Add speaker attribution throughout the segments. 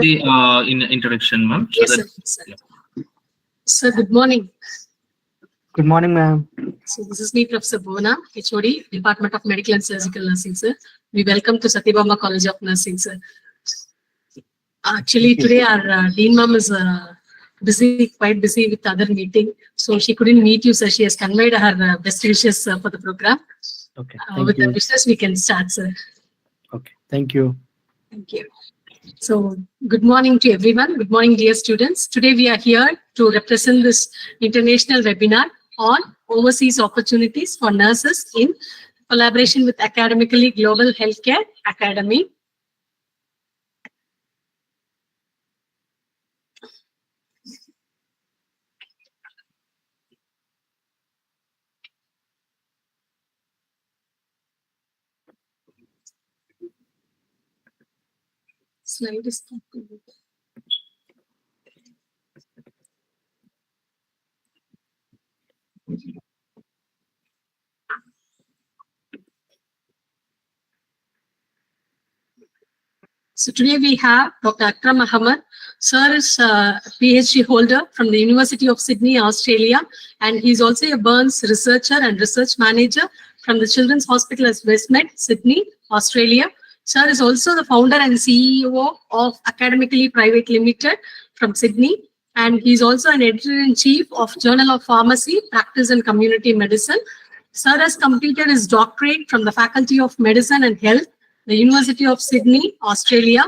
Speaker 1: the in introduction, ma'am.
Speaker 2: Yes, sir. Yeah. Sir, good morning.
Speaker 3: Good morning, ma'am.
Speaker 2: So this is me, Professor Bona, HOD, Department of Medical and Surgical Nursing, sir. We welcome to Sathyabama College of Nursing, sir. Actually, today our Dean Ma'am is quite busy with other meeting, so she couldn't meet you, sir. She has conveyed her best wishes for the program.
Speaker 3: Okay.
Speaker 2: With the wishes, we can start, sir.
Speaker 3: Okay. Thank you.
Speaker 2: Thank you. So, good morning to everyone. Good morning, dear students. Today we are here to represent this international webinar on overseas opportunities for nurses in collaboration with Academically Global Healthcare Academy. Slide is complete. So today we have Dr. Akram Ahmed. Sir is a PhD holder from the University of Sydney, Australia, and he's also a burns researcher and research manager from the Children's Hospital at Westmead, Sydney, Australia. Sir is also the founder and CEO of Academically Private Limited from Sydney, and he's also an editor-in-chief of Journal of Pharmacy, Practice and Community Medicine. Sir has completed his doctorate from the Faculty of Medicine and Health, the University of Sydney, Australia.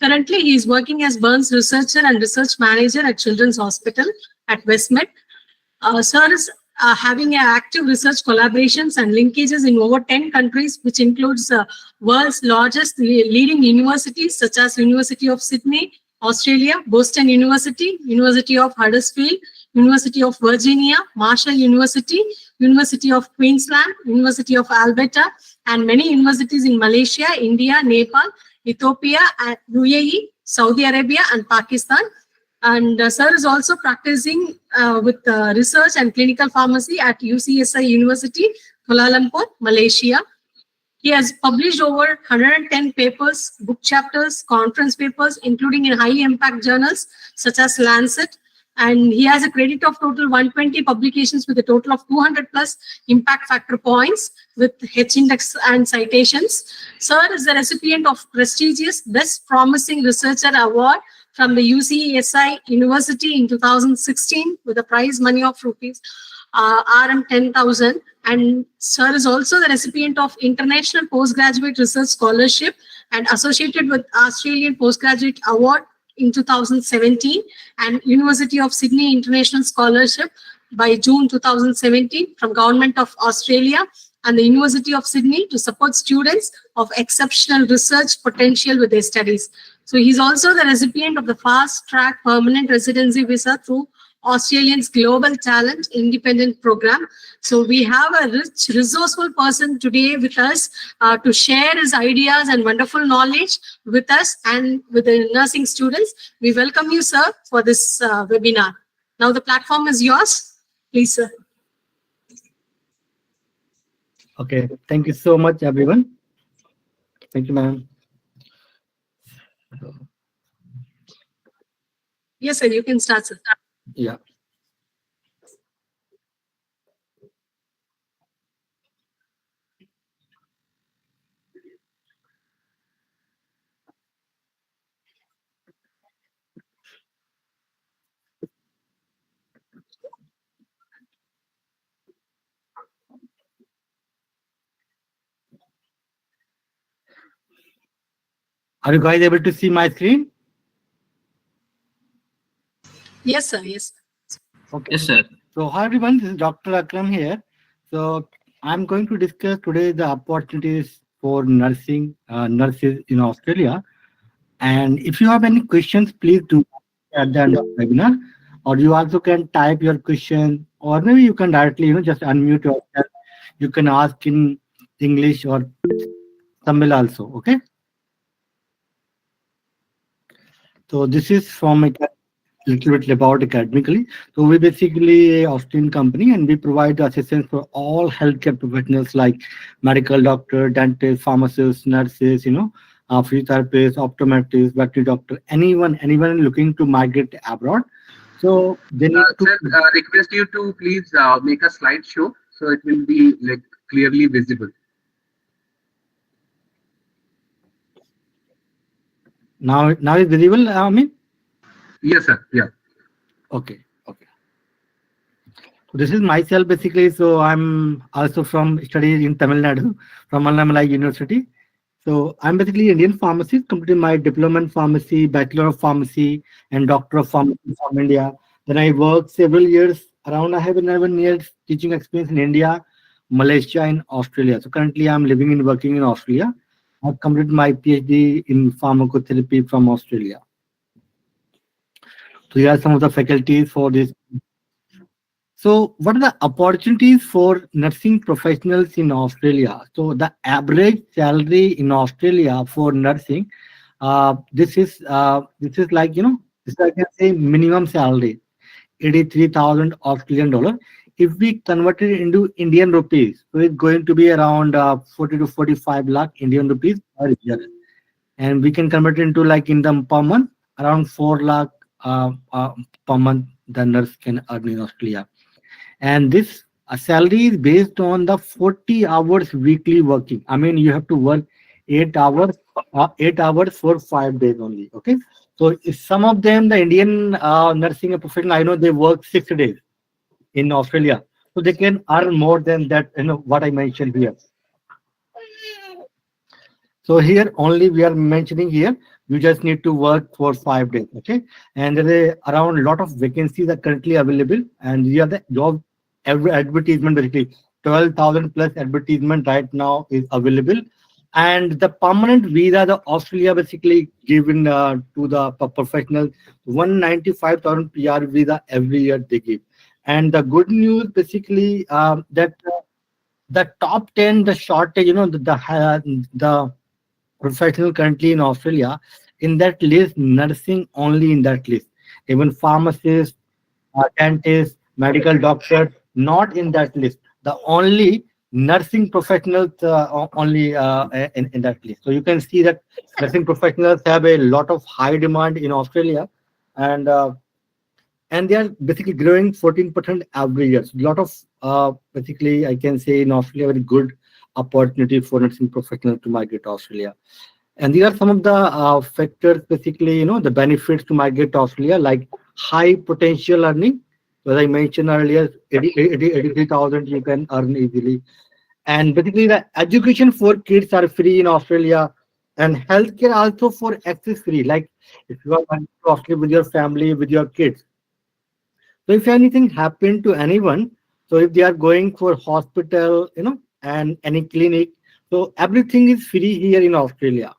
Speaker 2: Currently, he is working as burns researcher and research manager at Children's Hospital at Westmead. Sir is having active research collaborations and linkages in over 10 countries, which includes world's largest leading universities such as University of Sydney, Australia, Boston University, University of Huddersfield, University of Virginia, Marshall University, University of Queensland, University of Alberta, and many universities in Malaysia, India, Nepal, Ethiopia, and UAE, Saudi Arabia, and Pakistan. And Sir is also practicing with research and clinical pharmacy at UCSI University, Kuala Lumpur, Malaysia. He has published over 110 papers, book chapters, conference papers, including in high-impact journals such as Lancet. And he has a credit of total 120 publications with a total of 200 plus impact factor points with H-index and citations. Sir is the recipient of prestigious Best Promising Researcher Award from the UCSI University in 2016 with a prize money of rupees RM 10,000. And Sir is also the recipient of International Postgraduate Research Scholarship and associated with Australian Postgraduate Award in 2017 and University of Sydney International Scholarship by June 2017 from Government of Australia and the University of Sydney to support students of exceptional research potential with their studies. So he's also the recipient of the Fast Track Permanent Residency Visa through Australian's Global Talent Independent Program. So we have a rich, resourceful person today with us to share his ideas and wonderful knowledge with us and with the nursing students. We welcome you, sir, for this webinar. Now the platform is yours. Please, sir.
Speaker 3: Okay. Thank you so much, everyone. Thank you, ma'am.
Speaker 2: Yes, sir. You can start, sir.
Speaker 3: Yeah. Are you guys able to see my screen?
Speaker 2: Yes, sir. Yes.
Speaker 3: Okay.
Speaker 1: Yes, sir.
Speaker 3: So hi everyone, this is Dr. Akram here. So I'm going to discuss today the opportunities for nursing nurses in Australia. And if you have any questions, please do at the end of the webinar, or you also can type your question, or maybe you can directly, just unmute yourself. You can ask in English or Tamil also. Okay. So this is from a little bit about Academically. So we basically an Austrian company, and we provide assistance for all healthcare professionals like medical doctor, dentist, pharmacists, nurses, physiotherapist, optometrist, veterinary doctor, anyone looking to migrate abroad. So they need to.
Speaker 4: Sir, request you to please make a slideshow so it will be like clearly visible.
Speaker 3: Now is visible. I mean,
Speaker 4: Yes, sir. Yeah.
Speaker 3: okay, okay. So this is myself basically. So I'm also from studies in Tamil Nadu from Annamalai University. So I'm basically Indian pharmacist, completed my diploma in pharmacy, bachelor of pharmacy, and doctor of pharmacy from India. Then I worked several years around. I have 11 years teaching experience in India, Malaysia, and Australia. So currently I'm living and working in Australia. I've completed my PhD in pharmacotherapy from Australia. So here are some of the faculties for this. So, what are the opportunities for nursing professionals in Australia? So, the average salary in Australia for nursing, this is like this I can say minimum salary, 83,000 Australian dollar. If we convert it into Indian rupees, so it's going to be around 40 to 45 lakh Indian rupees per year, and we can convert it into like income per month, around 4 lakh per month the nurse can earn in Australia. And this salary is based on the 40 hours weekly working. I mean, you have to work 8 hours, 8 hours for 5 days only. Okay. So if some of them, the Indian nursing professional, I know they work 6 days in Australia. So they can earn more than that, what I mentioned here. So here only we are mentioning here, you just need to work for 5 days, okay? And there is around a lot of vacancies are currently available, and here the job every advertisement basically 12,000 plus advertisement right now is available, and the permanent visa the Australia basically given to the professional 195,000 PR visa every year they give, and the good news basically that the top 10 the shortage the professional currently in Australia. In that list, nursing only in that list. Even pharmacists, dentists, medical doctors, not in that list. The only nursing professionals only in that list. So you can see that nursing professionals have a lot of high demand in Australia, and they are basically growing 14% every year. So a lot of basically I can say in Australia very good opportunity for nursing professionals to migrate to Australia. And these are some of the factors, basically, the benefits to migrate to Australia, like high potential earning. As I mentioned earlier, 83,000 you can earn easily. And basically, the education for kids are free in Australia, and healthcare also for access free. Like if you are going to Australia with your family, with your kids. So if anything happened to anyone, so if they are going for hospital, and any clinic, so everything is free here in Australia.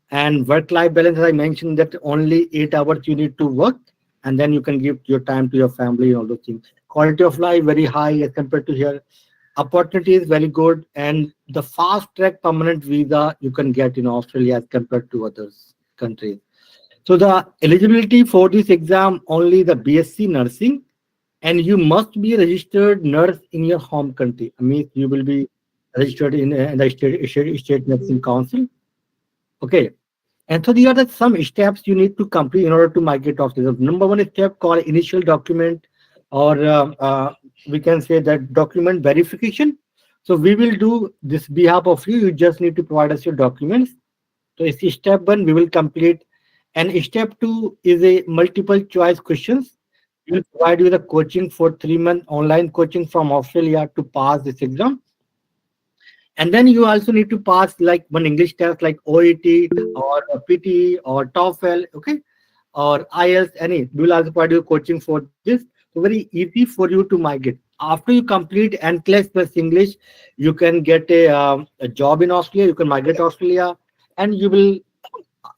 Speaker 3: And work life balance, as I mentioned, that only 8 hours you need to work, and then you can give your time to your family and all those things. Quality of life very high as compared to here. Opportunity is very good, and the fast track permanent visa you can get in Australia as compared to others countries. So the eligibility for this exam only the BSc nursing, and you must be a registered nurse in your home country. I mean, you will be registered in the state nursing council. Okay. And so these are the some steps you need to complete in order to migrate off this. Number one step called initial document, or we can say that document verification. So we will do this behalf of you. You just need to provide us your documents. So it's step one, we will complete. And step two is a multiple choice questions. We will provide you the coaching for 3 month online coaching from Australia to pass this exam. And then you also need to pass like one English test like OET or PT or TOEFL, okay, or IELTS, any. We will also provide you coaching for this. So very easy for you to migrate. After you complete NCLEX plus English, you can get a job in Australia. You can migrate to Australia, and you will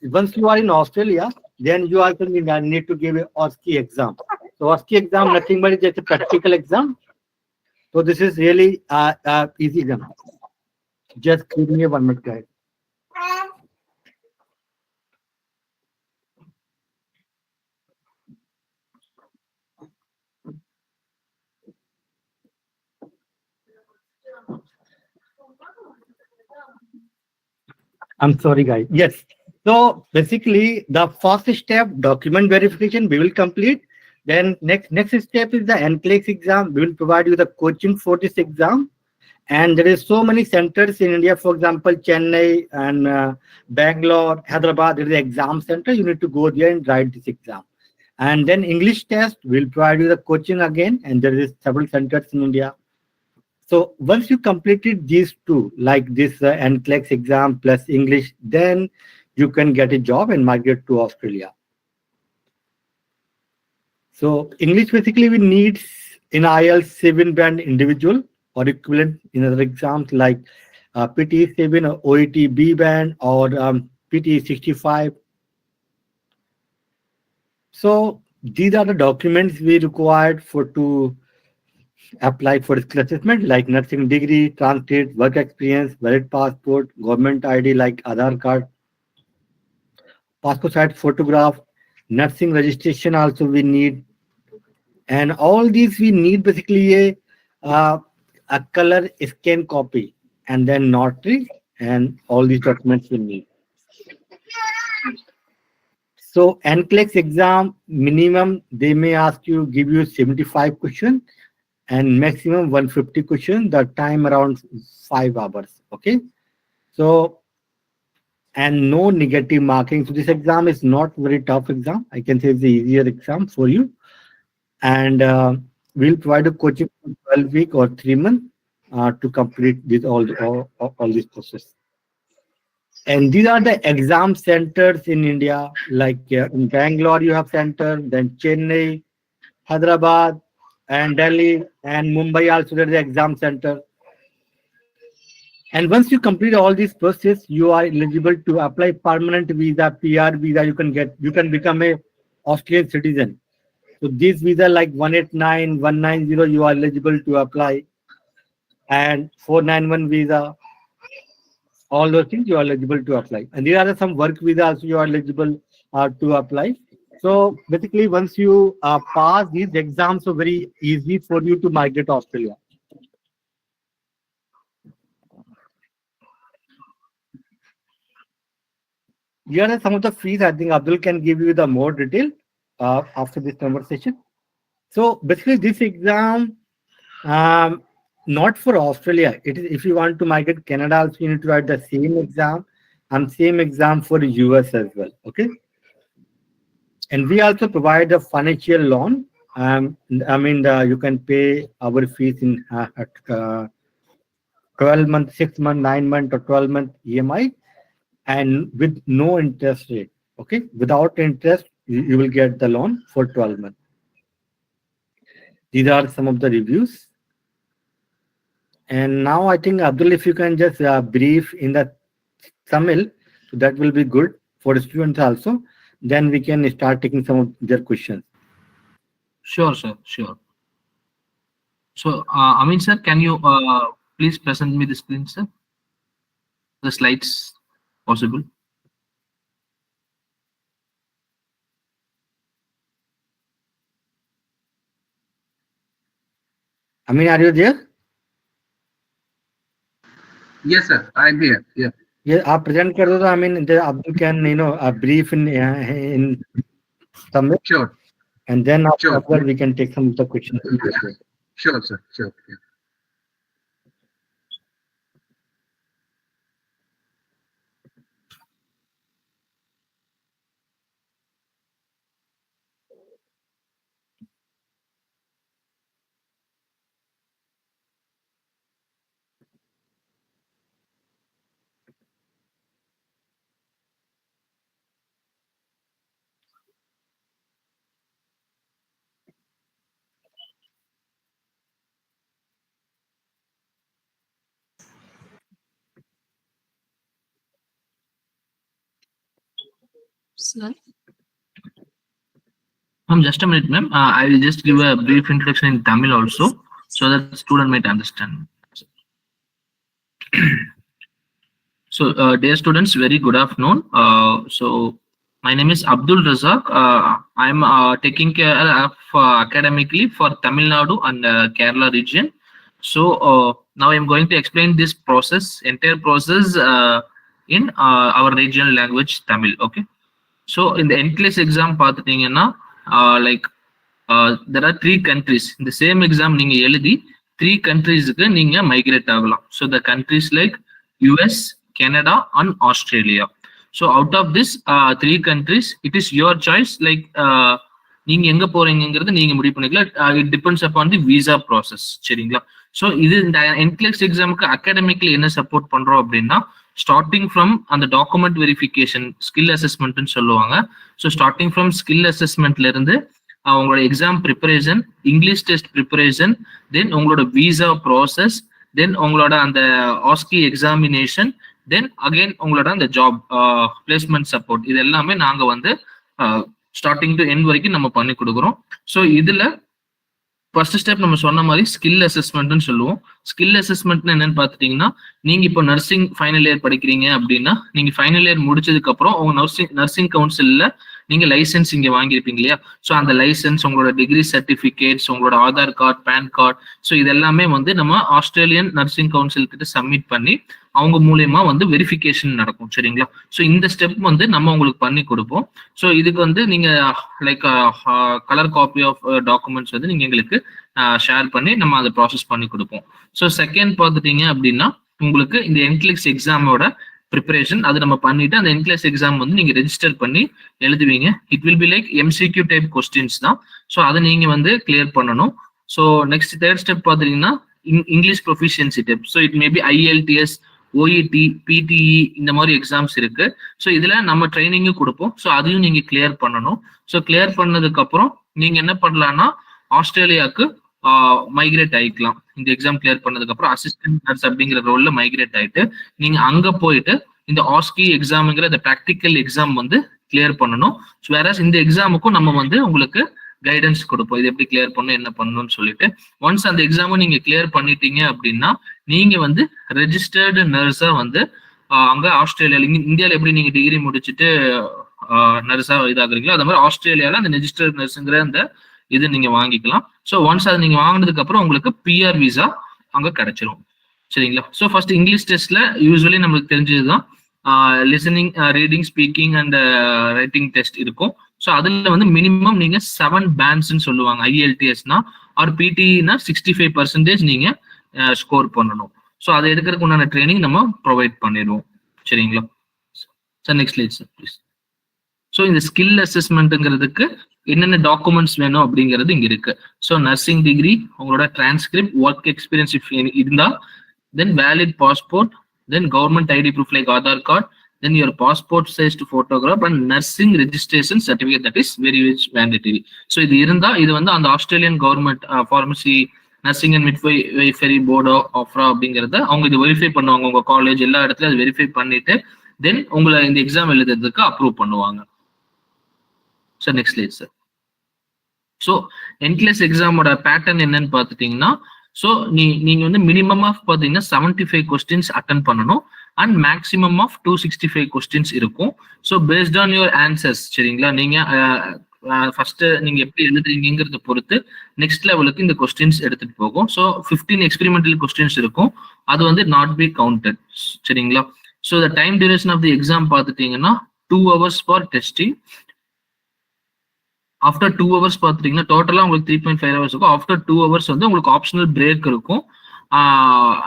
Speaker 3: once you are in Australia, then you also need to give a OSCE exam. So OSCE exam, nothing but it's just a practical exam. So this is really easy exam. Just give me a 1 minute, guys. I'm sorry, guys. Yes. So basically, the first step, document verification, we will complete. Then next step is the NCLEX exam. We will provide you the coaching for this exam. And there is so many centers in India. For example, Chennai and Bangalore, Hyderabad. There is an exam center. You need to go there and write this exam. And then English test, we'll provide you the coaching again. And there is several centers in India. So once you completed these two, like this NCLEX exam plus English, then you can get a job and migrate to Australia. So English basically we need in IELTS 7 band individual or equivalent in other exams like PT 7 or OET B band or PT 65. So these are the documents we required for to apply for skill assessment like nursing degree, transcript, work experience, valid passport, government ID like Aadhaar card, passport size photograph, nursing registration also we need, and all these we need basically a color scan copy and then notary and all these documents we need. So NCLEX exam minimum they may ask you give you 75 questions and maximum 150 questions, the time around 5 hours. Okay. So, and no negative marking. So this exam is not very tough exam. I can say it's the easier exam for you. And we'll provide a coaching for 12 weeks or 3 months to complete this all this process. And these are the exam centers in India, like in Bangalore you have center, then Chennai, Hyderabad, and Delhi and Mumbai also there is the exam center. And once you complete all this process, you are eligible to apply permanent visa, PR visa. You can become a Australian citizen. So this visa like 189, 190, you are eligible to apply, and 491 visa, all those things you are eligible to apply. And there are some work visa also you are eligible to apply. So basically, once you pass these exams, so very easy for you to migrate to Australia. Here are some of the fees. I think Abdul can give you the more detail after this conversation. So basically, this exam, not for Australia. It is if you want to migrate Canada, also you need to write the same exam and same exam for US as well. Okay. And we also provide a financial loan. You can pay our fees in 12 month, 6 month, 9 month, or 12-month EMI, and with no interest rate. Okay, without interest, you will get the loan for 12 months. These are some of the reviews. And now I think Abdul, if you can just brief in the Tamil, so that will be good for the students also. Then we can start taking some of their questions.
Speaker 1: Sure, sir. Sure. So, Amin sir, can you please present me the screen, sir? The slides possible.
Speaker 3: Amin, are you there?
Speaker 4: Yes, sir. I'm here. Yeah.
Speaker 3: Yeah, आप present कर दो तो I mean Abdul can a brief in Tamil.
Speaker 4: Sure.
Speaker 3: And then after
Speaker 4: Sure.
Speaker 3: that we can take some of the questions.
Speaker 4: Sure, sir. Sure. Yeah.
Speaker 2: Sir.
Speaker 1: Just a minute, ma'am. I will just give a brief introduction in Tamil also, so that the student might understand. So, dear students, very good afternoon. So, my name is Abdul Razak. I'm taking care of academically for Tamil Nadu and Kerala region. So, now I'm going to explain this process, entire process in our regional language Tamil. Okay, so in the NCLEX exam பார்த்துட்டீங்கன்னா like there are 3 countries in the same exam நீங்க எழுதி 3 countries-க்கு நீங்க migrate ஆகலாம். So the countries like US, Canada and Australia. So out of this 3 countries, it is your choice. Like நீங்க எங்க போறீங்கிறது நீங்க முடிவு பண்ணிக்கலாம். It depends upon the visa process. சரிங்களா? ஸோ இது இந்த NCLEX எக்ஸாமுக்கு அகாடமிக்லி என்ன சப்போர்ட் பண்றோம் அப்படின்னா, ஸ்டார்டிங் ஃப்ரம் அந்த டாக்குமெண்ட் வெரிஃபிகேஷன், ஸ்கில் அசஸ்மெண்ட்னு சொல்லுவாங்க. ஸோ ஸ்டார்டிங் ஃப்ரம் ஸ்கில் அசஸ்மெண்ட்ல இருந்து உங்களோட exam preparation, English test preparation, then உங்களோட விசா ப்ராசஸ், தென் உங்களோட அந்த ஆஸ்கி எக்ஸாமினேஷன், தென் அகைன் உங்களோட அந்த ஜாப் பிளேஸ்மெண்ட் சப்போர்ட், இது எல்லாமே நாங்க வந்து ஸ்டார்டிங் டு எண்ட் வரைக்கும் நம்ம பண்ணி கொடுக்குறோம். ஸோ இதுல ஃபர்ஸ்ட் ஸ்டெப் நம்ம சொன்ன மாதிரி ஸ்கில் அசஸ்மெண்ட்னு சொல்லுவோம். ஸ்கில் அசஸ்மெண்ட்னு என்னன்னு பார்த்துட்டீங்கன்னா, நீங்க இப்போ நர்சிங் ஃபைனல் இயர் படிக்கிறீங்க அப்படின்னா, நீங்க ஃபைனல் இயர் முடிச்சதுக்கு அப்புறம் உங்க நர்சிங் கவுன்சில்ல நீங்க லைசன்ஸ் இங்க வாங்கியிருப்பீங்க இல்லையா? ஸோ அந்த லைசன்ஸ், உங்களோட டிகிரி சர்டிபிகேட்ஸ், உங்களோட Aadhaar card, PAN card, so இதெல்லாமே வந்து நம்ம ஆஸ்திரேலியன் நர்சிங் கவுன்சில் கிட்ட சப்மிட் பண்ணி அவங்க மூலயமா வந்து வெரிஃபிகேஷன் நடக்கும். சரிங்களா? ஸோ இந்த ஸ்டெப் வந்து நம்ம உங்களுக்கு பண்ணி கொடுப்போம். ஸோ இதுக்கு வந்து நீங்க like colour copy of documents வந்து நீங்க எங்களுக்கு ஷேர் பண்ணி நம்ம அதை ப்ராசஸ் பண்ணி கொடுப்போம். ஸோ செகண்ட் பார்த்துட்டீங்க அப்படின்னா, உங்களுக்கு இந்த NCLEX எக்ஸாமோட ப்ரிப்பரேஷன் அது நம்ம பண்ணிட்டு அந்த NCLEX எக்ஸாம் வந்து நீங்க ரெஜிஸ்டர் பண்ணி எழுதுவீங்க. It will be like MCQ type questions தான். ஸோ அதை நீங்க வந்து கிளியர் பண்ணணும். ஸோ நெக்ஸ்ட் தேர்ட் ஸ்டெப் பார்த்தீங்கன்னா இங்கிலீஷ் ப்ரொஃபிஷியன்சி டெப். So it maybe IELTS, OET, PTE இந்த மாதிரி எக்ஸாம்ஸ் இருக்கு. ஸோ இதுல நம்ம ட்ரைனிங்கும் கொடுப்போம். ஸோ அதையும் நீங்க கிளியர் பண்ணணும். ஸோ கிளியர் பண்ணதுக்கு அப்புறம் நீங்க என்ன பண்ணலாம்னா ஆஸ்திரேலியாவுக்கு மைக்ரேட் ஆயிக்கலாம். இந்த எக்ஸாம் கிளியர் பண்ணதுக்கு அப்புறம் அசிஸ்டன்ட் நர்ஸ் அப்படிங்கிற ரோல்ல மைக்ரேட் ஆயிட்டு நீங்க அங்க போயிட்டு இந்த ஆஸ்கி எக்ஸாம்ங்கிற இந்த ப்ராக்டிக்கல் எக்ஸாம் வந்து கிளியர் பண்ணணும். வேற இந்த எக்ஸாமுக்கும் நம்ம வந்து உங்களுக்கு கைடன்ஸ் கொடுப்போம், இது எப்படி கிளியர் பண்ணணும், என்ன பண்ணணும்னு சொல்லிட்டு. ஒன்ஸ் அந்த எக்ஸாமும் நீங்க கிளியர் பண்ணிட்டீங்க அப்படின்னா நீங்க வந்து ரெஜிஸ்டர்டு நர்ஸா வந்து அங்க ஆஸ்திரேலியால, இந்தியாவில எப்படி நீங்க டிகிரி முடிச்சுட்டு நர்ஸா இதாகுறீங்களோ அது மாதிரி ஆஸ்திரேலியால அந்த ரெஜிஸ்டர்ட் நர்ஸுங்கிற அந்த இது நீங்க வாங்கிக்கலாம். ஸோ ஒன்ஸ் அதை நீங்க வாங்கினதுக்கு அப்புறம் உங்களுக்கு PR விசா அங்க கிடைச்சிரும். சரிங்களா? ஸோ ஃபர்ஸ்ட் இங்கிலீஷ் டெஸ்ட்ல யூஸ்வலி நம்மளுக்கு தெரிஞ்சதுதான் listening, reading, speaking and writing test இருக்கும். ஸோ அதுல வந்து மினிமம் நீங்க 7 பேண்ட்ஸ்ன்னு சொல்லுவாங்க. IELTSனா ஆர் PTEனா 65% நீங்க ஸ்கோர் பண்ணணும். ஸோ அதை எடுக்கிறதுக்கு உண்டான ட்ரைனிங் நம்ம ப்ரொவைட் பண்ணிடுவோம். சரிங்களா? Sir next slide sir please. So இந்த ஸ்கில் அசஸ்மெண்ட்டுங்கிறதுக்கு என்னென்ன டாக்குமெண்ட்ஸ் வேணும் அப்படிங்கிறது இங்க இருக்கு. ஸோ நர்சிங் டிகிரி, உங்களோட டிரான்ஸ்கிரிப்ட், ஒர்க் எக்ஸ்பீரியன்ஸ் இருந்தா, then valid passport, then government ID proof like Aadhaar card, then your passport sized photograph and nursing registration certificate, that is very much mandatory. So இது இருந்தா இது வந்து அந்த Australian government pharmacy nursing and midwifery board Aphra அப்படிங்கறத அவங்க இது verify பண்ணுவாங்க. உங்க காலேஜ் எல்லா இடத்துலயும் அது வெரிஃபை பண்ணிட்டு தென் உங்களை இந்த எக்ஸாம் எழுதுறதுக்கு அப்ரூவ் பண்ணுவாங்க. Sir next slide sir. So NCLEX எக்ஸாமோட பேட்டர்ன் என்னன்னு பார்த்துட்டீங்கன்னா, ஸோ நீங்க வந்து மினிமம் ஆஃப் பார்த்தீங்கன்னா 75 கொஸ்டின்ஸ் அட்டன் பண்ணணும் அண்ட் மேக்ஸிமம் ஆஃப் 265 கொஸ்டின்ஸ் இருக்கும். So based on your answers, சரிங்களா, நீங்க ஃபர்ஸ்ட் நீங்க எப்படி எழுதுறீங்கிறத பொறுத்து நெக்ஸ்ட் லெவலுக்கு இந்த கொஸ்டின்ஸ் எடுத்துட்டு போகும். ஸோ 15 எக்ஸ்பெரிமெண்டல் கொஸ்டின்ஸ் இருக்கும், அது வந்து நாட் பி கவுண்டட். சரிங்களா? So the time duration of the exam பார்த்துட்டீங்கன்னா 2 hours for testing. After 2 hours பார்த்துட்டீங்கன்னா டோட்டலா உங்களுக்கு 3.5 hours இருக்கும். ஆஃப்டர் 2 hours வந்து உங்களுக்கு ஆப்ஷனல் பிரேக் இருக்கும்,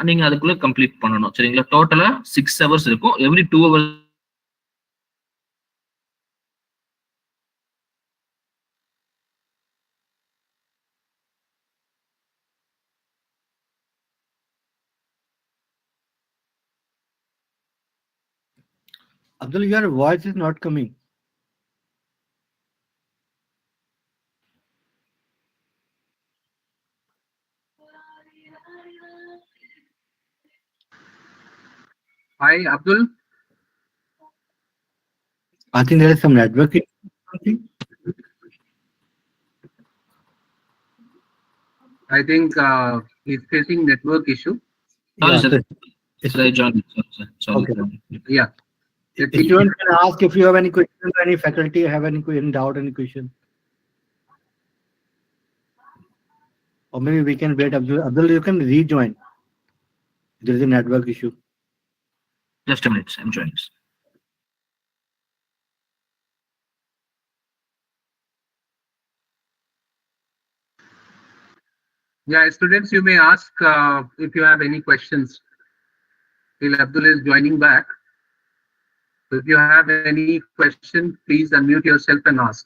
Speaker 1: நீங்க அதுக்குள்ள கம்ப்ளீட் பண்ணணும். சரிங்களா? டோட்டலா 6 hours இருக்கும். Every 2 hours
Speaker 3: Abdul, your voice is not coming.
Speaker 4: Hi, Abdul.
Speaker 3: I think there is some network issue.
Speaker 4: I think he's facing network issue.
Speaker 1: Sorry,
Speaker 3: Yeah,
Speaker 1: sir.
Speaker 3: it's-
Speaker 1: Sorry, John. Sorry.
Speaker 3: Okay.
Speaker 4: Yeah.
Speaker 3: If you can ask if you have any questions, any faculty have any doubt, any question, or maybe we can wait. Abdul, you can rejoin. There is a network issue.
Speaker 1: Just a minute, I'm joining.
Speaker 4: Yeah, students, you may ask if you have any questions till Abdul is joining back. So if you have any question, please unmute yourself and ask.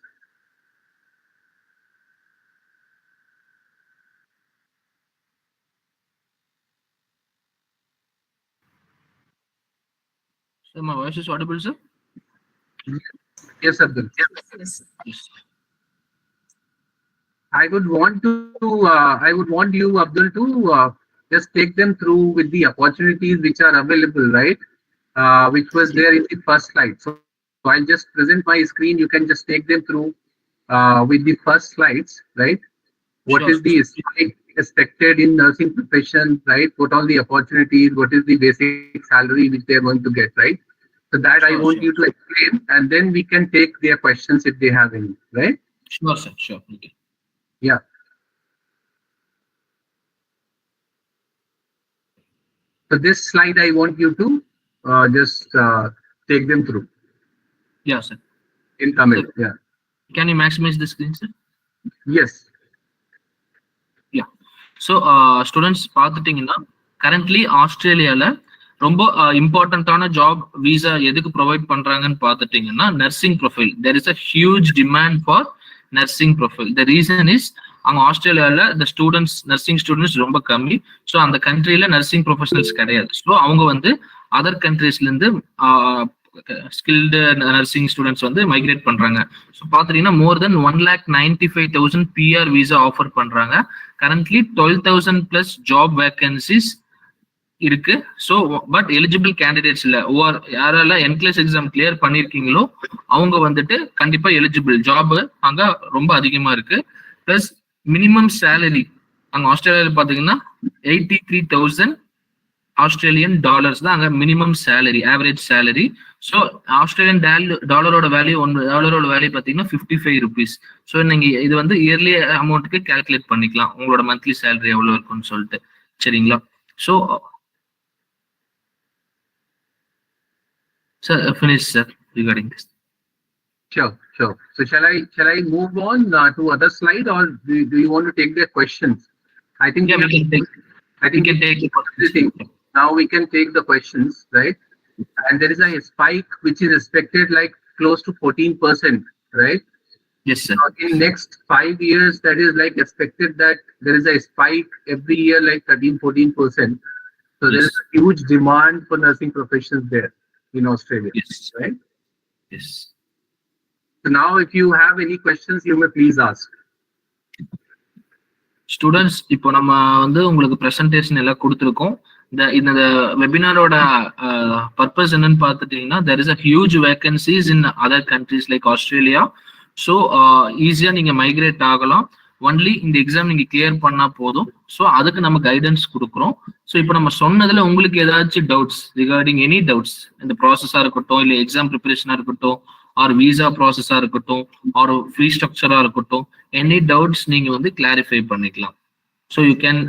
Speaker 1: So my voice is audible, sir?
Speaker 4: Yes, Abdul.
Speaker 2: Yes.
Speaker 1: Yes.
Speaker 4: I would want you, Abdul, to just take them through with the opportunities which are available, right? Which was there in the first slide. So I'll just present my screen. You can just take them through with the first slides, right? What is
Speaker 1: Sure.
Speaker 4: the expected in nursing profession, right? What all the opportunities? What is the basic salary which they are going to get, right? So that I
Speaker 1: Sure,
Speaker 4: want
Speaker 1: sure.
Speaker 4: you to explain, and then we can take their questions if they have any, right?
Speaker 1: Sure, sir. Sure. Okay.
Speaker 4: Yeah. So this slide, I want you to just take them through
Speaker 1: Yeah, sir.
Speaker 4: in Tamil.
Speaker 1: Sir,
Speaker 4: Yeah.
Speaker 1: can you maximize the screen, sir?
Speaker 4: Yes.
Speaker 1: So students பார்த்துட்டிங்கன்னா currently ஆஸ்திரேலியாவில் ரொம்ப இம்பார்ட்டண்ட்டான job visa எதுக்கு provide பண்ணுறாங்கன்னு பார்த்துட்டிங்கன்னா nursing profile. There is a huge demand for nursing profile. The reason is அங்கே ஆஸ்திரேலியாவில் இந்த ஸ்டூடெண்ட்ஸ் நர்சிங் ஸ்டூடெண்ட்ஸ் ரொம்ப கம்மி. ஸோ அந்த கண்ட்ரியில் நர்சிங் ப்ரொஃபஷனல்ஸ் கிடையாது. ஸோ அவங்க வந்து அதர் கண்ட்ரீஸ்லேருந்து ஸ்கில்டு நர்சிங் ஸ்டூடெண்ட்ஸ் வந்து மைக்ரேட் பண்றாங்க. ஸோ பாத்தீங்கன்னா மோர் தென் 1,95,000 PR விசா ஆஃபர் பண்றாங்க. கரண்ட்லி 12,000 பிளஸ் ஜாப் வேகன்சிஸ் இருக்கு. ஸோ பட் எலிஜிபிள் கேண்டிடேட்ஸ் இல்ல. யாரெல்லாம் NCLEX எக்ஸாம் கிளியர் பண்ணிருக்கீங்களோ அவங்க வந்துட்டு கண்டிப்பா எலிஜிபிள். ஜாப் அங்க ரொம்ப அதிகமா இருக்கு. பிளஸ் மினிமம் சேலரி அங்க ஆஸ்திரேலியாவில் பாத்தீங்கன்னா 83,000 ஆஸ்திரேலியன் டாலர்ஸ் தான் அங்க minimum salary, average salary. So Australian டாலரோட வேல்யூ டாலரோட வேல்யூ பார்த்தீங்கன்னா 55 rupees. ஸோ நீங்க இது வந்து இயர்லி அமௌண்ட்டுக்கு கால்குலேட் பண்ணிக்கலாம் உங்களோட மந்த்லி சேலரி எவ்வளவு இருக்குன்னு சொல்லிட்டு. சரிங்களா? So sir finish sir regarding this.
Speaker 4: Sure. So shall I move on to other slide, or do you want to take their questions? I think
Speaker 1: Yeah, we can take
Speaker 4: everything. Now we can take the questions, right? And there is a spike which is expected like close to 14%, right?
Speaker 1: Yes, sir.
Speaker 4: In next 5 years, that is like expected that there is a spike every year like 13-14%. So there is a huge demand for nursing professions there in Australia.
Speaker 1: Yes.
Speaker 4: Right?
Speaker 1: Yes.
Speaker 4: So now if you have any questions, you may please ask.
Speaker 1: Students இப்போ நம்ம வந்து உங்களுக்கு presentation எல்லாம் கொடுத்துருக்கோம். இந்த வெபினாரோட purpose என்னன்னு பார்த்துட்டீங்கன்னா there is a huge vacancies in other countries like Australia. So ஈஸியா நீங்க மைக்ரேட் ஆகலாம். ஒன்லி இந்த எக்ஸாம் நீங்க கிளியர் பண்ணா போதும். ஸோ அதுக்கு நம்ம கைடன்ஸ் கொடுக்குறோம். ஸோ இப்போ நம்ம சொன்னதுல உங்களுக்கு ஏதாச்சும் டவுட்ஸ் ரிகார்டிங் எனி டவுட்ஸ், இந்த ப்ராசஸா இருக்கட்டும், இல்லை எக்ஸாம் ப்ரிப்பரேஷனா இருக்கட்டும், ஆர் விசா ப்ராசஸா இருக்கட்டும், ஆர் ஃப்ரீ ஸ்ட்ரக்சரா இருக்கட்டும், எனி டவுட்ஸ் நீங்க வந்து கிளாரிஃபை பண்ணிக்கலாம். So you can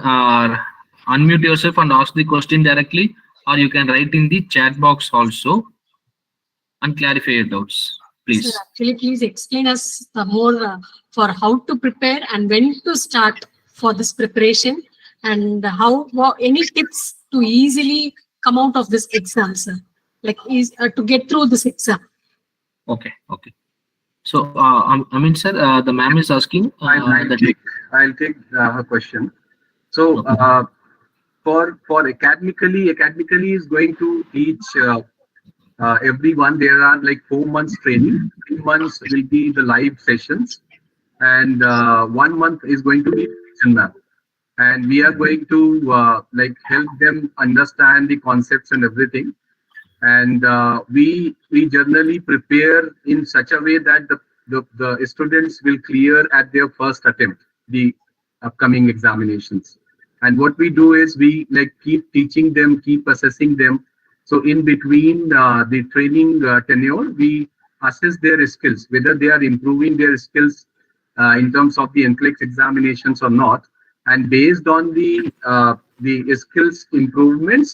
Speaker 1: unmute yourself and ask the question directly, or you can write in the chat box also and clarify your doubts, please.
Speaker 2: Sir, actually, please explain us more for how to prepare and when to start for this preparation, and how any tips to easily come out of this exam, sir, like to get through this exam.
Speaker 1: Okay. So I mean, sir, the ma'am is asking
Speaker 4: I'll take her question. So for academically is going to teach everyone. There are like 4 months training. 3 months will be the live sessions, and 1 month is going to be revision map. And we are going to like help them understand the concepts and everything. And we generally prepare in such a way that the students will clear at their first attempt the upcoming examinations. And what we do is we like keep teaching them, keep assessing them. So in between the training tenure, we assess their skills, whether they are improving their skills in terms of the NCLEX examinations or not. And based on the skills improvements,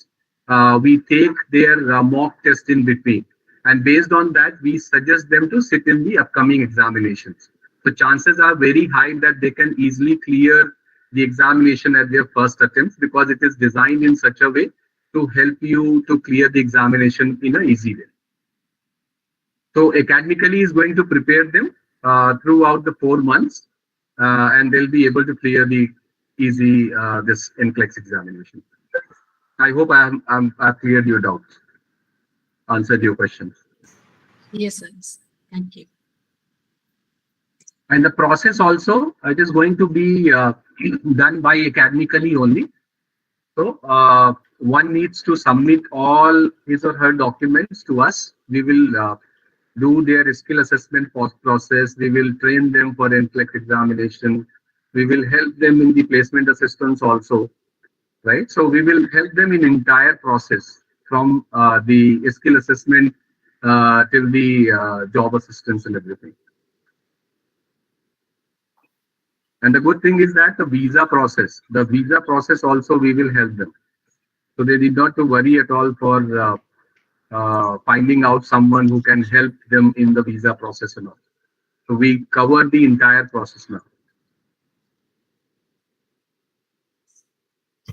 Speaker 4: we take their mock test in between. And based on that, we suggest them to sit in the upcoming examinations. So chances are very high that they can easily clear the examination at their first attempts because it is designed in such a way to help you to clear the examination in an easy way. So academically is going to prepare them throughout the 4 months, and they'll be able to clear the easy this NCLEX examination. I hope I've cleared your doubts, answered your questions.
Speaker 2: Yes, sir. Thank you.
Speaker 4: And the process also, it is going to be done by academically only. So one needs to submit all his or her documents to us. We will do their skill assessment process. We will train them for NCLEX examination. We will help them in the placement assistance also, right? So we will help them in entire process from the skill assessment till the job assistance and everything. And the good thing is that the visa process also we will help them. So they need not to worry at all for finding out someone who can help them in the visa process and all. So we cover the entire process now.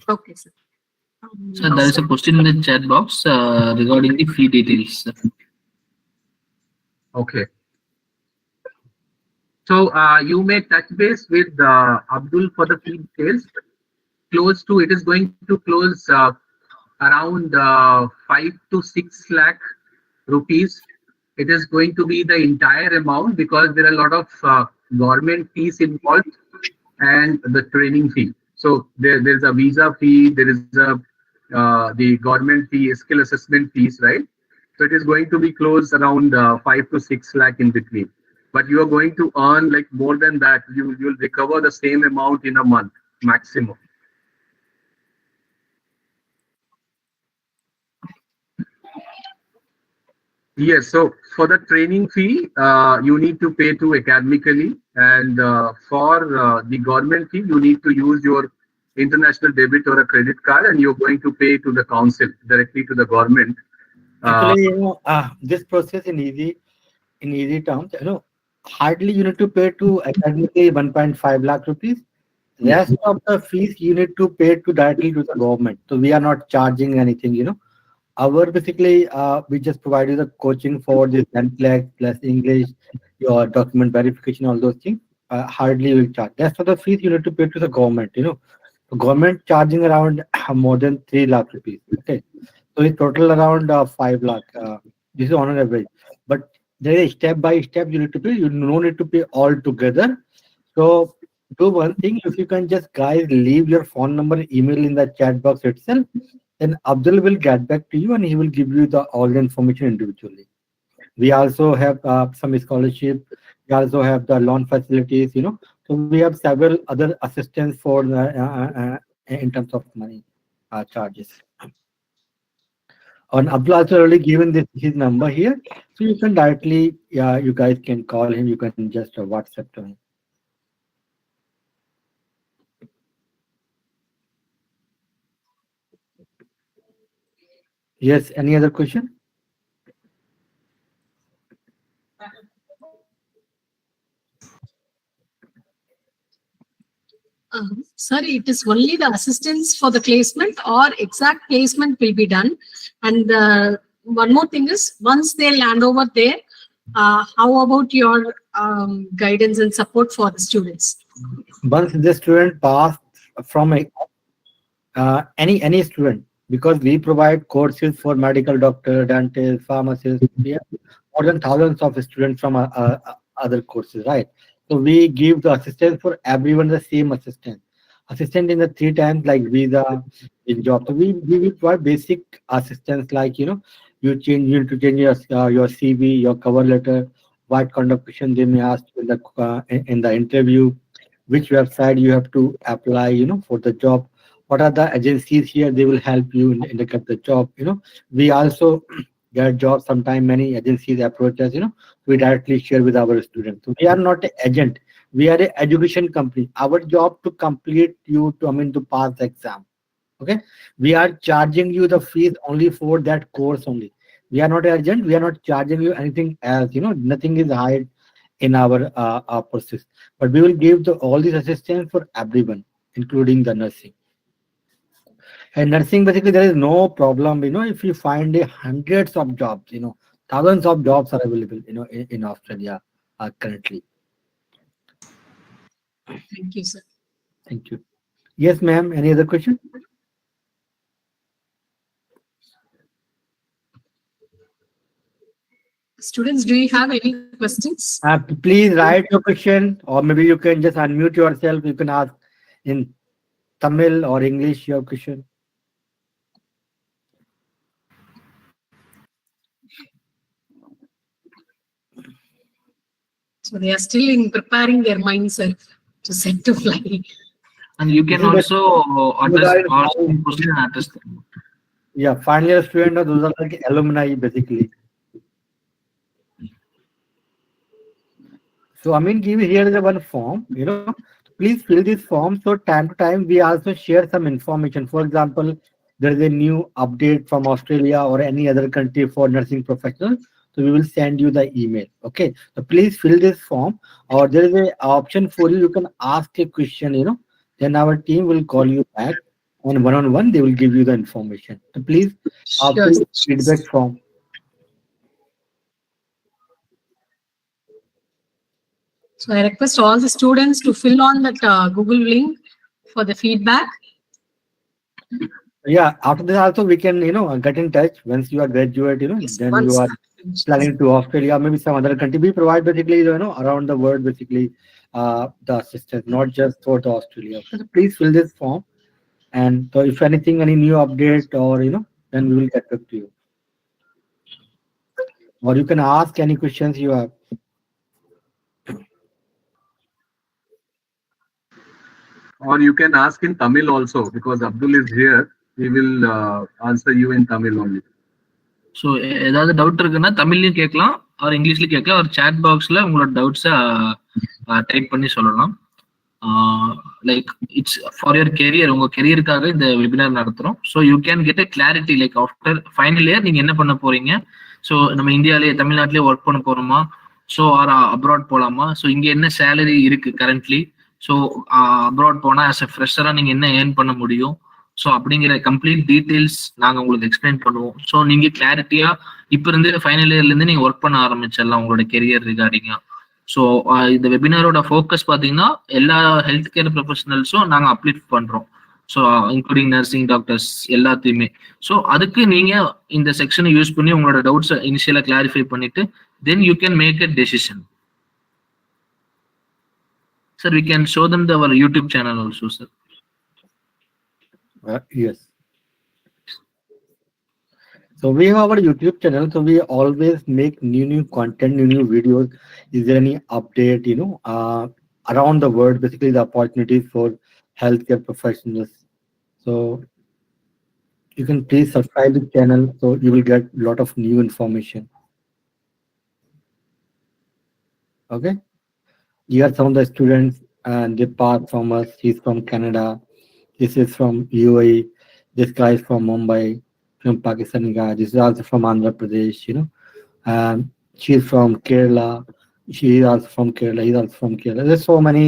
Speaker 2: Okay, sir.
Speaker 1: So there is a question in the chat box regarding the fee details.
Speaker 4: Okay. So you may touch base with Abdul for the fee details. It is going to close around 5 to 6 lakh rupees. It is going to be the entire amount because there are a lot of government fees involved and the training fee. So there's a visa fee, there is the government fee, skill assessment fees, right? So it is going to be close around 5 to 6 lakh in between. But you are going to earn like more than that. You'll recover the same amount in a month maximum. Yes, so for the training fee, you need to pay to academically, and for the government fee, you need to use your international debit or a credit card, and you're going to pay to the council directly to the government.
Speaker 3: Actually, this process in easy terms, hardly you need to pay to academically 1.5 lakh rupees. Rest of the fees you need to pay to directly to the government. So we are not charging anything. Our basically, we just provide you the coaching for this NCLEX plus English, your document verification, all those things. Hardly will charge. Rest of the fees you need to pay to the government. The government charging around more than 3 lakh rupees. Okay, so it's total around 5 lakh. This is on an average, but there is step by step you need to pay. You no need to pay all together. So do one thing. If you can just guys leave your phone number, email in the chat box itself. Then Abdul will get back to you and he will give you all the information individually. We also have some scholarship. We also have the loan facilities, So we have several other assistance for in terms of money charges. And Abdul also already given his number here. So you can directly, you guys can call him. You can just WhatsApp to him. Yes, any other question?
Speaker 2: Sir, it is only the assistance for the placement or exact placement will be done. And one more thing is, once they land over there, how about your guidance and support for the students?
Speaker 3: Once the student passed from any student, because we provide courses for medical doctor, dentist, pharmacist. We have more than thousands of students from other courses, right? So we give the assistance for everyone the same assistance. Assistant in the 3 times like visa, in job. So we provide basic assistance like you need to change your CV, your cover letter, what kind of question they may ask in the interview, which website you have to apply, for the job. What are the agencies here? They will help you in the get the job. We also get jobs. Sometimes many agencies approach us. We directly share with our students. So we are not an agent. We are an education company. Our job to complete you to pass the exam. Okay, we are charging you the fees only for that course only. We are not urgent. We are not charging you anything else. Nothing is high in our process. But we will give all this assistance for everyone, including the nursing. And nursing, basically, there is no problem. If you find hundreds of jobs, thousands of jobs are available, in Australia currently.
Speaker 2: Thank you, sir.
Speaker 3: Thank you. Yes, ma'am. Any other question?
Speaker 2: Students, do you have any questions?
Speaker 3: Please write your question, or maybe you can just unmute yourself. You can ask in Tamil or English your question.
Speaker 2: So they are still in preparing their mindself to set to fly.
Speaker 1: And you can
Speaker 3: This is
Speaker 1: also
Speaker 3: those
Speaker 1: address
Speaker 3: are
Speaker 1: ask question and address them.
Speaker 3: yeah, final year student, or those are like alumni basically. So I mean, give here the one form. Please fill this form. So time to time we also share some information. For example, there is a new update from Australia or any other country for nursing professionals. So we will send you the email. Okay. So please fill this form, or there is a option for you. You can ask a question. Then our team will call you back, and one on one they will give you the information. So please
Speaker 2: Sure.
Speaker 3: fill the feedback form.
Speaker 2: So I request all the students to fill on that Google link for the feedback.
Speaker 3: Yeah, after this also we can get in touch once you are graduate.
Speaker 2: Yes,
Speaker 3: Then you
Speaker 2: once
Speaker 3: are planning to Australia, maybe some other country. We provide basically around the world basically the assistance, not just for the Australia. Okay, so please fill this form, and so if anything, any new update, or then we will get back to you, or you can ask any questions you have.
Speaker 4: Or you can ask in Tamil also, because Abdul is here. He will answer you in Tamil only.
Speaker 1: So ஏதாவது doubt இருக்குன்னா தமிழ்லையும் கேட்கலாம், அவர் இங்கிலீஷ்லயும் கேட்கலாம். ஒரு chat பாக்ஸ்ல உங்களோட டவுட்ஸை type பண்ணி சொல்லலாம். Like it's for your career, உங்க கெரியருக்காக இந்த வெபினார் நடத்துறோம். So you can get a clarity like after final year நீங்க என்ன பண்ண போறீங்க. ஸோ நம்ம இந்தியாவிலேயே தமிழ்நாட்டிலேயே ஒர்க் பண்ண போறோமா, ஸோ ஆர் அப்ராட் போலாமா, ஸோ இங்க என்ன சேலரி இருக்கு கரண்ட்லி, ஸோ அப்ராட் போனா ஆஸ் அ ஃப்ரெஷரா நீங்க என்ன ஏர்ன் பண்ண முடியும், ஸோ அப்படிங்கிற கம்ப்ளீட் டீடைல்ஸ் நாங்க உங்களுக்கு எக்ஸ்பிளைன் பண்ணுவோம். ஸோ நீங்க கிளாரிட்டியா இப்ப இருந்து ஃபைனல் இயர்ல இருந்து நீங்க ஒர்க் பண்ண ஆரம்பிச்சிடலாம் உங்களோட கெரியர் ரிகார்டிங்கா. ஸோ இந்த வெபினாரோட ஃபோக்கஸ் பார்த்தீங்கன்னா எல்லா ஹெல்த் கேர் ப்ரொஃபஷனல்ஸும் நாங்கள் அப்லிஃப்ட் பண்றோம். ஸோ இன்க்ளூடிங் நர்சிங் டாக்டர்ஸ் எல்லாத்தையுமே. ஸோ அதுக்கு நீங்க இந்த செக்ஷனை யூஸ் பண்ணி உங்களோட டவுட்ஸை இனிஷியலா கிளாரிஃபை பண்ணிட்டு then you can make a decision. Sir we can show them our YouTube channel also sir.
Speaker 3: Yes. So we have our YouTube channel. So we always make new content, new videos. Is there any update, around the world, basically the opportunities for healthcare professionals. So you can please subscribe the channel, so you will get a lot of new information. Okay. Here are some of the students, and they pass from us. He's from Canada. This is from UAE. This guy is from Mumbai, from Pakistani guy. This is also from Andhra Pradesh. She's from Kerala. She is also from Kerala. He's also from Kerala. There's so many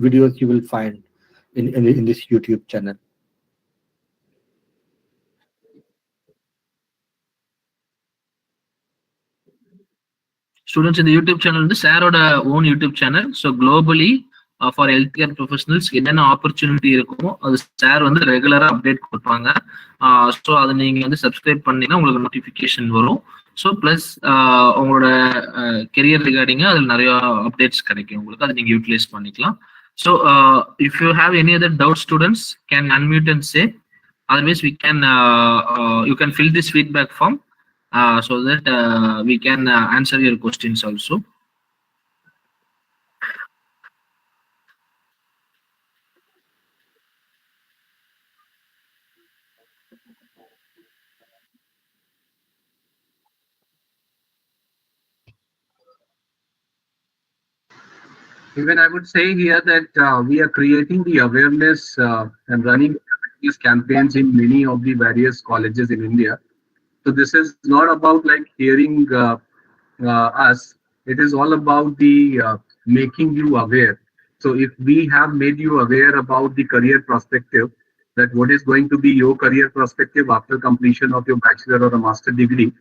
Speaker 3: videos you will find in this YouTube channel.
Speaker 1: Students இந்த YouTube channel வந்து சாரோட own YouTube channel. So globally for health care professionals என்னென்ன opportunity இருக்குமோ அது sir வந்து ரெகுலரா update கொடுப்பாங்க. So அதை நீங்க வந்து சப்ஸ்கிரைப் பண்ணீங்கன்னா உங்களுக்கு நோட்டிஃபிகேஷன் வரும். ஸோ பிளஸ் உங்களோட கெரியர் ரிகார்டிங்கா அதில் நிறைய அப்டேட்ஸ் கிடைக்கும் உங்களுக்கு, அதை நீங்க யூட்டிலைஸ் பண்ணிக்கலாம். So if you have any other doubt students can unmute and say, otherwise we can you can fill this feedback form so that we can answer your questions also.
Speaker 4: Even I would say here that we are creating the awareness and running these campaigns in many of the various colleges in India. So this is not about like hearing us. It is all about the making you aware. So if we have made you aware about the career perspective, that what is going to be your career perspective after completion of your bachelor or a master degree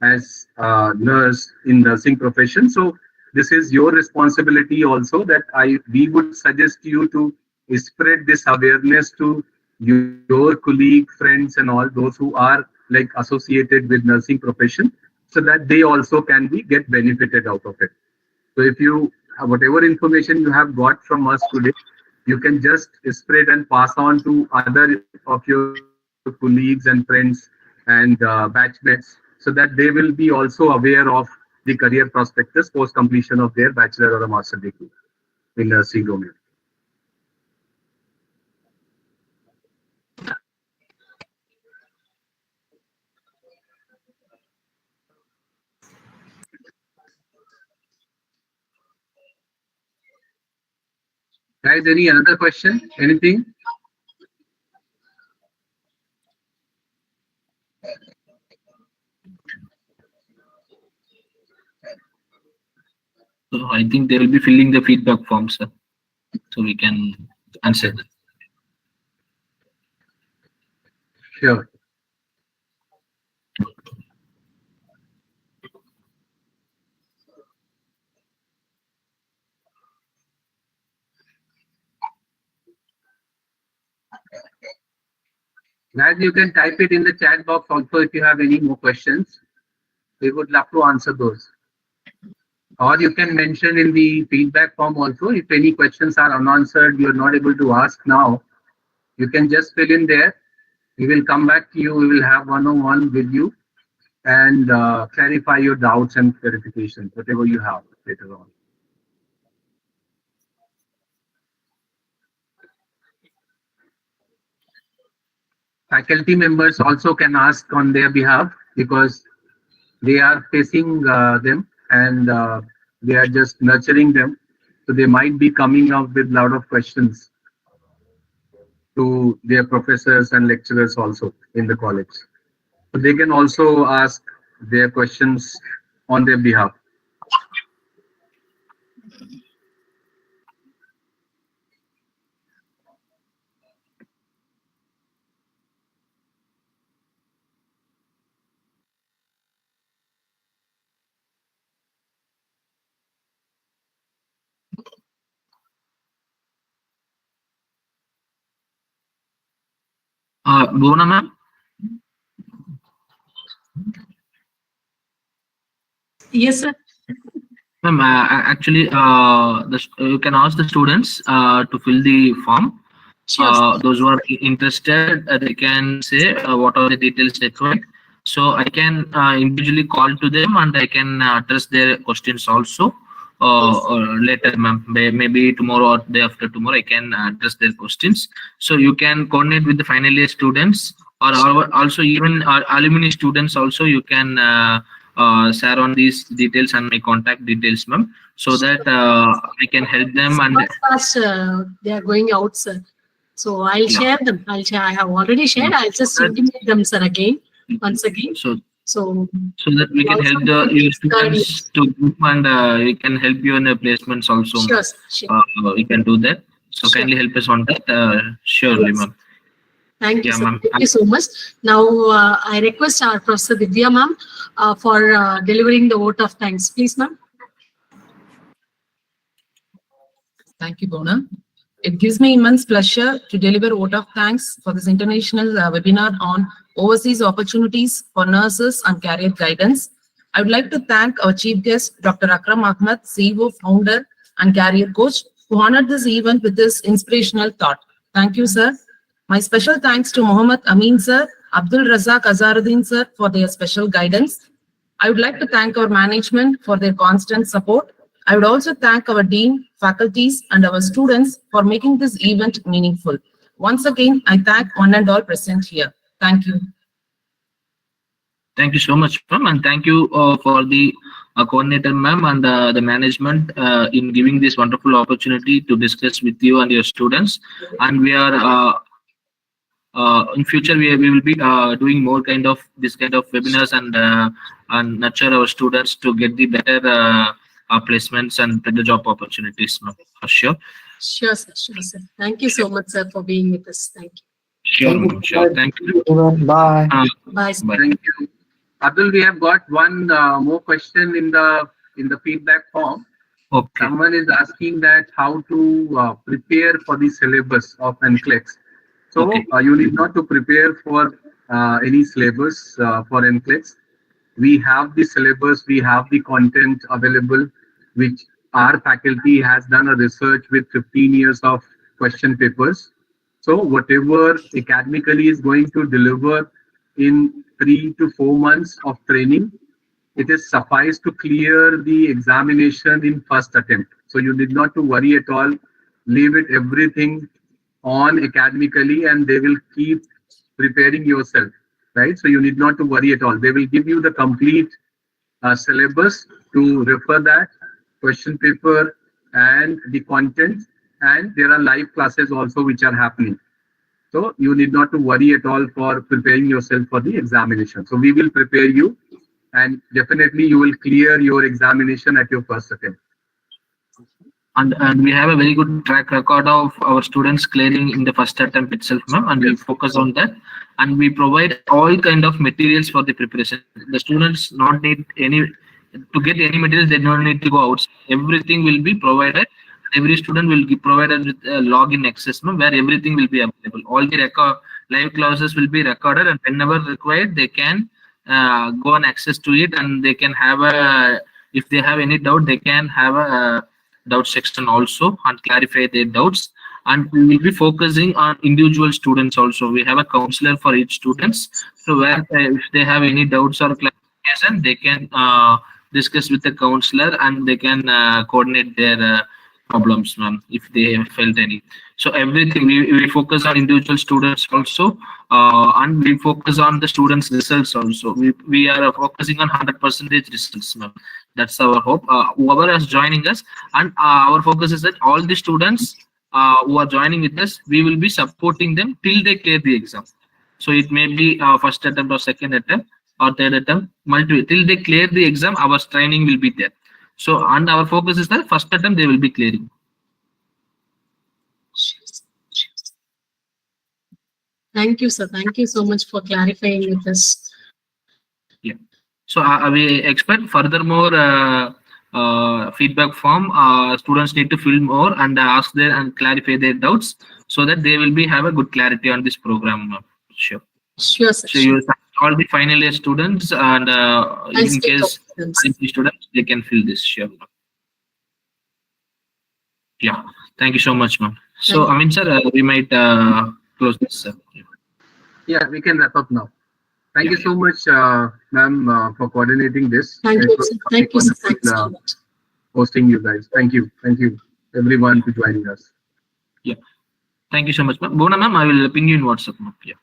Speaker 4: as a nurse in nursing profession. So this is your responsibility also, that we would suggest you to spread this awareness to your colleague, friends, and all those who are like associated with nursing profession, so that they also can be get benefited out of it. So if you whatever information you have got from us today, you can just spread and pass on to other of your colleagues and friends and batchmates, so that they will be also aware of the career prospectus post completion of their bachelor or a master degree in nursing domain. Guys, any another question? Anything?
Speaker 1: So I think they will be filling the feedback form, sir. So we can answer that.
Speaker 4: Sure. Guys, you can type it in the chat box also if you have any more questions. We would love to answer those. Or you can mention in the feedback form also, if any questions are unanswered, you are not able to ask now, you can just fill in there. We will come back to you. We will have one-on-one with you and clarify your doubts and clarifications, whatever you have later on. Faculty members also can ask on their behalf, because they are facing them, and they are just nurturing them. So they might be coming up with a lot of questions to their professors and lecturers also in the college. So they can also ask their questions on their behalf.
Speaker 1: Bhuvana ma'am?
Speaker 2: Yes, sir.
Speaker 1: Ma'am, actually, you can ask the students to fill the form.
Speaker 2: Sure.
Speaker 1: Those who are interested, they can say what are the details required. So I can individually call to them, and I can address their questions also. Or later, ma'am, maybe tomorrow or day after tomorrow, I can address their questions. So you can coordinate with the final year students, or also even our alumni students also. You can share on these details and my contact details, ma'am, so that I can help them. And
Speaker 2: Fast, they are going out, sir. So I'll share them. I have already shared. I'll just intimate them, sir, again, once again.
Speaker 1: So
Speaker 2: So
Speaker 1: that we can help your students to group, and we can help you in the placements also.
Speaker 2: Sure, sure.
Speaker 1: We can do that. So
Speaker 2: Sure.
Speaker 1: kindly help us on that. Surely,
Speaker 2: Yes.
Speaker 1: ma'am.
Speaker 2: Thank you,
Speaker 1: Yeah,
Speaker 2: sir.
Speaker 1: ma'am.
Speaker 2: Thank you so much. Now, I request our Professor Vidya, ma'am, for delivering the vote of thanks. Please, ma'am.
Speaker 5: Thank you, Bona. It gives me immense pleasure to deliver a vote of thanks for this international webinar on overseas opportunities for nurses and career guidance. I would like to thank our chief guest, Dr. Akram Ahmed, CEO, founder, and career coach, who honored this event with this inspirational thought. Thank you, sir. My special thanks to Mohammed Amin, sir, Abdul Razak Azaruddin, sir, for their special guidance. I would like to thank our management for their constant support. I would also thank our dean, faculties, and our students for making this event meaningful. Once again, I thank one and all present here. Thank you.
Speaker 1: Thank you so much, ma'am, and thank you for the coordinator, ma'am, and the management in giving this wonderful opportunity to discuss with you and your students. And we are in future we will be doing more kind of this kind of webinars and nurture our students to get the better placements and better job opportunities, ma'am, for sure.
Speaker 2: Sure, sir. Sure, sir. Thank you so much, sir, for being with us. Thank you.
Speaker 1: Sure, ma'am, sure. Thank you.
Speaker 3: Everyone. Bye.
Speaker 2: Bye, sir.
Speaker 1: Bye.
Speaker 4: Thank you. Abdul, we have got one more question in the feedback form.
Speaker 1: Okay.
Speaker 4: Someone is asking that how to prepare for the syllabus of NCLEX. So
Speaker 1: Okay.
Speaker 4: you need not to prepare for any syllabus for NCLEX. We have the syllabus, we have the content available, which our faculty has done a research with 15 years of question papers. So whatever academically is going to deliver in 3 to 4 months of training, it is suffice to clear the examination in first attempt. So you need not to worry at all. Leave it everything on academically and they will keep preparing yourself, right? So you need not to worry at all. They will give you the complete syllabus to refer that, question paper and the content, and there are live classes also which are happening. So you need not to worry at all for preparing yourself for the examination. So we will prepare you and definitely you will clear your examination at your first attempt.
Speaker 1: And we have a very good track record of our students clearing in the first attempt itself, ma'am, and we focus on that, and we provide all kind of materials for the preparation. The students not need any to get any materials, they don't need to go out. Everything will be provided. Every student will be provided with a login access, ma'am, where everything will be available. All the live classes will be recorded, and whenever required they can go and access to it, and they can have a, if they have any doubt, they can have a doubt section also and clarify their doubts. And we will be focusing on individual students also. We have a counselor for each students, so where if they have any doubts or clarification, they can discuss with the counselor and they can coordinate their problems, ma'am, if they have felt any. So everything we focus on individual students also, and we focus on the students' results also. We are focusing on 100% results, ma'am. That's our hope. Whoever is joining us, and our focus is that all the students who are joining with us, we will be supporting them till they clear the exam. So it may be first attempt or second attempt or third attempt, till they clear the exam, our training will be there. So, and our focus is that first attempt they will be clearing.
Speaker 2: Thank you, sir. Thank you so much for clarifying with us.
Speaker 1: Yeah. So we expect furthermore feedback form. Students need to fill more and ask their and clarify their doubts so that they will be have a good clarity on this program. Sure.
Speaker 2: Sure, sir.
Speaker 1: So you all the final year students, and in case students, they can fill this. Sure. Yeah. Thank you so much, ma'am. So I mean, sir, we might close this. Sir.
Speaker 4: Yeah, we can wrap up now. Thank you so much, ma'am, for coordinating this.
Speaker 2: Thank you, sir. Thank you, sir. Thanks so much.
Speaker 4: Hosting you guys. Thank you, everyone, for joining us.
Speaker 1: Yeah. Thank you so much, ma'am. Bona, ma'am, I will ping you in WhatsApp, ma'am. Yeah.